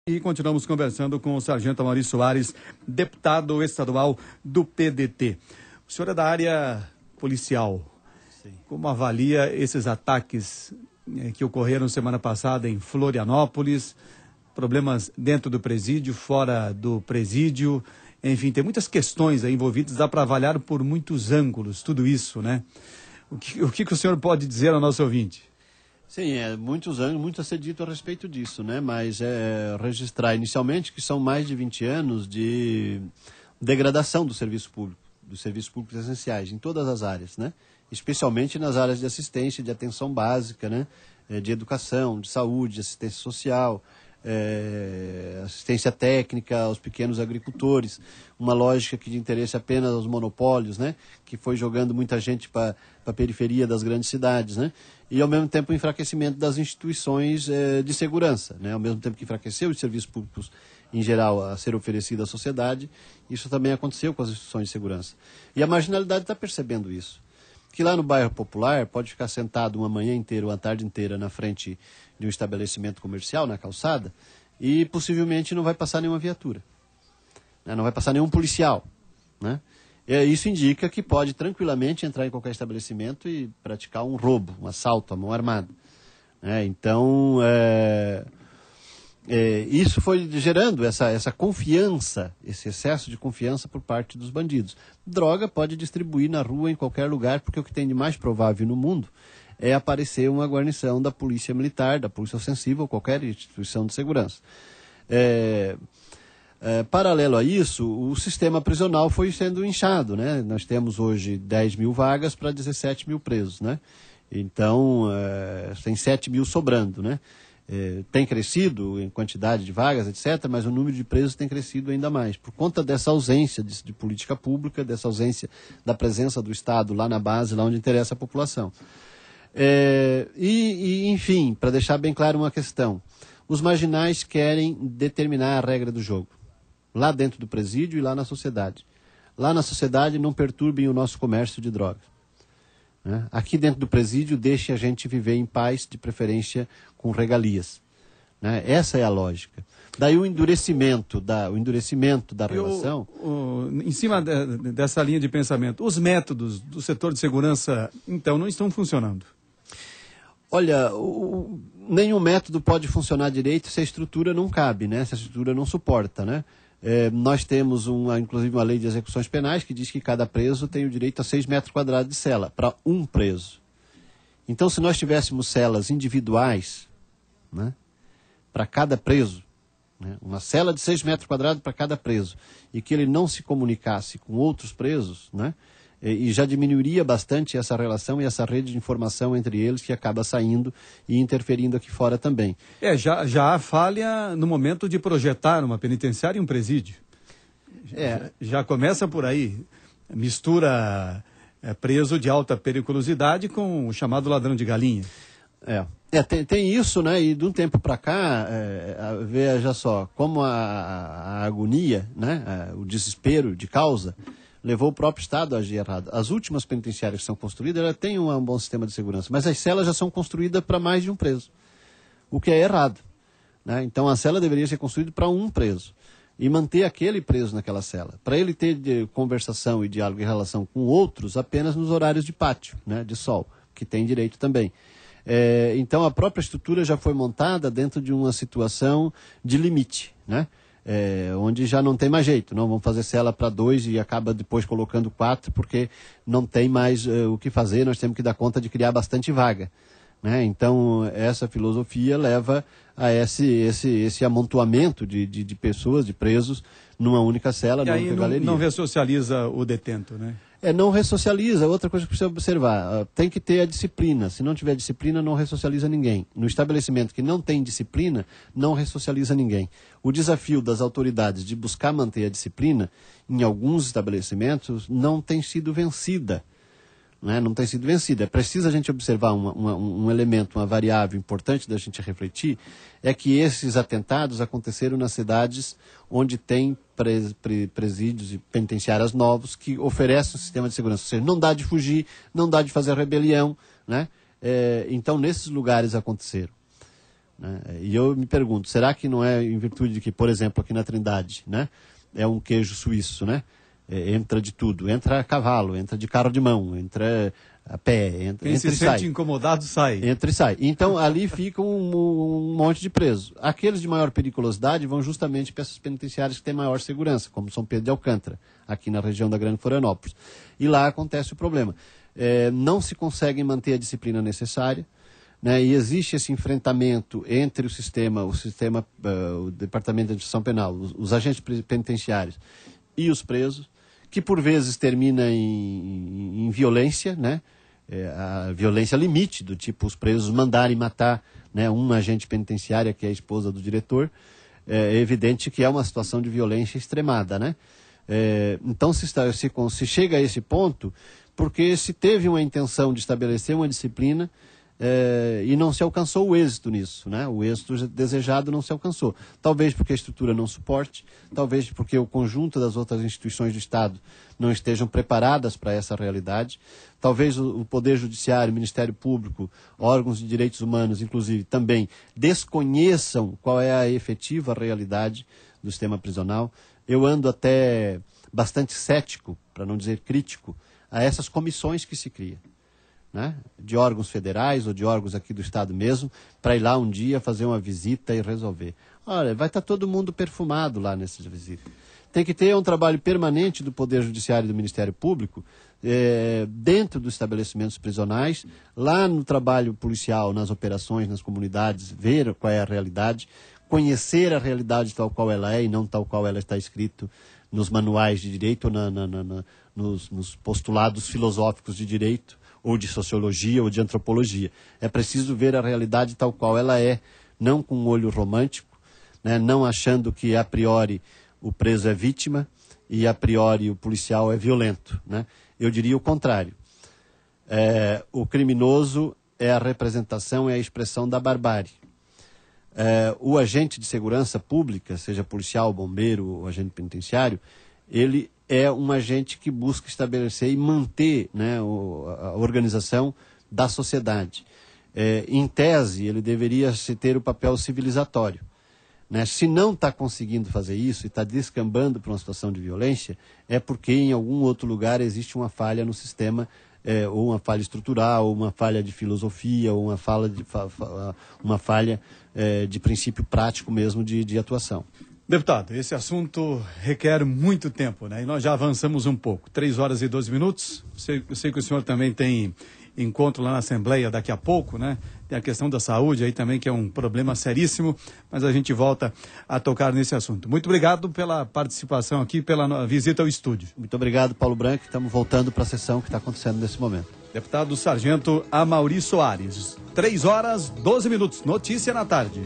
E continuamos conversando com o Sargento Amaury Soares, deputado estadual do PDT. O senhor é da área policial. Sim. Como avalia esses ataques que ocorreram semana passada em Florianópolis? Problemas dentro do presídio, fora do presídio. Enfim, tem muitas questões aí envolvidas, dá para avaliar por muitos ângulos tudo isso, né? O que o senhor pode dizer ao nosso ouvinte? Sim, muitos anos, muito a ser dito a respeito disso, né? Mas registrar inicialmente que são mais de 20 anos de degradação dos serviços públicos essenciais, em todas as áreas, né? Especialmente nas áreas de assistência, de atenção básica, né? De educação, de saúde, de assistência social, assistência técnica aos pequenos agricultores, uma lógica que de interesse apenas aos monopólios, né? Que foi jogando muita gente para a periferia das grandes cidades, né? E ao mesmo tempo o enfraquecimento das instituições de segurança, né? Ao mesmo tempo que enfraqueceu os serviços públicos em geral a ser oferecido à sociedade, isso também aconteceu com as instituições de segurança. E a marginalidade está percebendo isso. Que lá no bairro popular pode ficar sentado uma manhã inteira ou uma tarde inteira na frente de um estabelecimento comercial, na calçada, e possivelmente não vai passar nenhuma viatura, né? Não vai passar nenhum policial, né? Isso indica que pode tranquilamente entrar em qualquer estabelecimento e praticar um roubo, um assalto à mão armada, né? Então, isso foi gerando essa confiança, esse excesso de confiança por parte dos bandidos. Droga pode distribuir na rua em qualquer lugar, porque o que tem de mais provável no mundo é aparecer uma guarnição da polícia militar, da polícia ostensiva ou qualquer instituição de segurança. Paralelo a isso, o sistema prisional foi sendo inchado, né? Nós temos hoje 10 mil vagas para 17 mil presos, né? Então, tem 7 mil sobrando, né? Tem crescido em quantidade de vagas, etc., mas o número de presos tem crescido ainda mais, por conta dessa ausência de política pública, dessa ausência da presença do Estado lá na base, lá onde interessa a população. Enfim, para deixar bem claro uma questão, os marginais querem determinar a regra do jogo, lá dentro do presídio e lá na sociedade. Lá na sociedade não perturbem o nosso comércio de drogas, né? Aqui dentro do presídio deixe a gente viver em paz, de preferência com regalias, né? Essa é a lógica. Daí o endurecimento da relação... Em cima dessa linha de pensamento, os métodos do setor de segurança, então, não estão funcionando? Olha, nenhum método pode funcionar direito se a estrutura não cabe, né? Se a estrutura não suporta, né? Nós temos, inclusive, uma lei de execuções penais que diz que cada preso tem o direito a 6 metros quadrados de cela, para um preso. Então, se nós tivéssemos celas individuais, né, para cada preso, né, uma cela de 6 metros quadrados para cada preso, e que ele não se comunicasse com outros presos, né, e já diminuiria bastante essa relação e essa rede de informação entre eles, que acaba saindo e interferindo aqui fora também. Já há falha no momento de projetar uma penitenciária e um presídio. Já começa por aí. Mistura preso de alta periculosidade com o chamado ladrão de galinha. Tem isso, né? E de um tempo para cá, veja só, como a agonia, né? O desespero de causa levou o próprio Estado a agir errado. As últimas penitenciárias que são construídas, elas têm um bom sistema de segurança, mas as celas já são construídas para mais de um preso, o que é errado, né? Então a cela deveria ser construída para um preso e manter aquele preso naquela cela, para ele ter conversação e diálogo em relação com outros apenas nos horários de pátio, né? De sol, que tem direito também. Então a própria estrutura já foi montada dentro de uma situação de limite, né? Onde já não tem mais jeito, não vamos fazer cela para 2 e acaba depois colocando 4 porque não tem mais o que fazer, nós temos que dar conta de criar bastante vaga, né? Então essa filosofia leva a esse amontoamento de pessoas, de presos, numa única cela, numa única galeria. Não ressocializa o detento, né? Não ressocializa. Outra coisa que precisa observar, tem que ter a disciplina. Se não tiver disciplina, não ressocializa ninguém. No estabelecimento que não tem disciplina, não ressocializa ninguém. O desafio das autoridades de buscar manter a disciplina em alguns estabelecimentos não tem sido vencida, né? Não tem sido vencida. É preciso a gente observar um elemento, uma variável importante da gente refletir, é que esses atentados aconteceram nas cidades onde tem presídios e penitenciárias novos que oferecem um sistema de segurança. Ou seja, não dá de fugir, não dá de fazer rebelião, né? Então, nesses lugares aconteceram. né? E eu me pergunto, será que não é em virtude de que, por exemplo, aqui na Trindade, né, é um queijo suíço, né? Entra de tudo, entra a cavalo, entra de carro de mão, entra a pé, entra Quem se e sente sai. incomodado sai. Entra e sai. Então ali fica um monte de presos. Aqueles de maior periculosidade vão justamente para essas penitenciárias que têm maior segurança, como São Pedro de Alcântara, aqui na região da Grande Florianópolis. E lá acontece o problema. Não se consegue manter a disciplina necessária, né, e existe esse enfrentamento entre o Departamento de Administração Penal, os agentes penitenciários e os presos, que por vezes termina em violência, né? A violência limite, do tipo os presos mandarem matar, né, um agente penitenciário, que é a esposa do diretor. É evidente que é uma situação de violência extremada, né? Então se chega a esse ponto porque se teve uma intenção de estabelecer uma disciplina e não se alcançou o êxito nisso, né? O êxito desejado não se alcançou. Talvez porque a estrutura não suporte, talvez porque o conjunto das outras instituições do Estado não estejam preparadas para essa realidade. Talvez o Poder Judiciário, o Ministério Público, órgãos de direitos humanos, inclusive, também desconheçam qual é a efetiva realidade do sistema prisional. Eu ando até bastante cético, para não dizer crítico, a essas comissões que se criam, né, de órgãos federais ou de órgãos aqui do Estado mesmo, para ir lá um dia fazer uma visita e resolver. Olha, vai estar todo mundo perfumado lá nessas visitas. Tem que ter um trabalho permanente do Poder Judiciário e do Ministério Público, dentro dos estabelecimentos prisionais, lá no trabalho policial, nas operações, nas comunidades, ver qual é a realidade, conhecer a realidade tal qual ela é e não tal qual ela está escrito nos manuais de direito ou nos postulados filosóficos de direito, ou de sociologia, ou de antropologia. É preciso ver a realidade tal qual ela é, não com um olho romântico, né, não achando que a priori o preso é vítima e a priori o policial é violento, né? Eu diria o contrário. O criminoso é a representação, é a expressão da barbárie. O agente de segurança pública, seja policial, bombeiro ou agente penitenciário, ele é um agente que busca estabelecer e manter, né, a organização da sociedade. Em tese, ele deveria ter o papel civilizatório, né? Se não está conseguindo fazer isso e está descambando para uma situação de violência, é porque em algum outro lugar existe uma falha no sistema, ou uma falha estrutural, ou uma falha de filosofia, ou uma falha de princípio prático mesmo de atuação. Deputado, esse assunto requer muito tempo, né? E nós já avançamos um pouco. 3 horas e 12 minutos. Eu sei que o senhor também tem encontro lá na Assembleia daqui a pouco, né? Tem a questão da saúde aí também, que é um problema seríssimo, mas a gente volta a tocar nesse assunto. Muito obrigado pela participação aqui, pela visita ao estúdio. Muito obrigado, Paulo Branco. Estamos voltando para a sessão que está acontecendo nesse momento. Deputado Sargento Amaury Soares. 3 horas, 12 minutos. Notícia na tarde.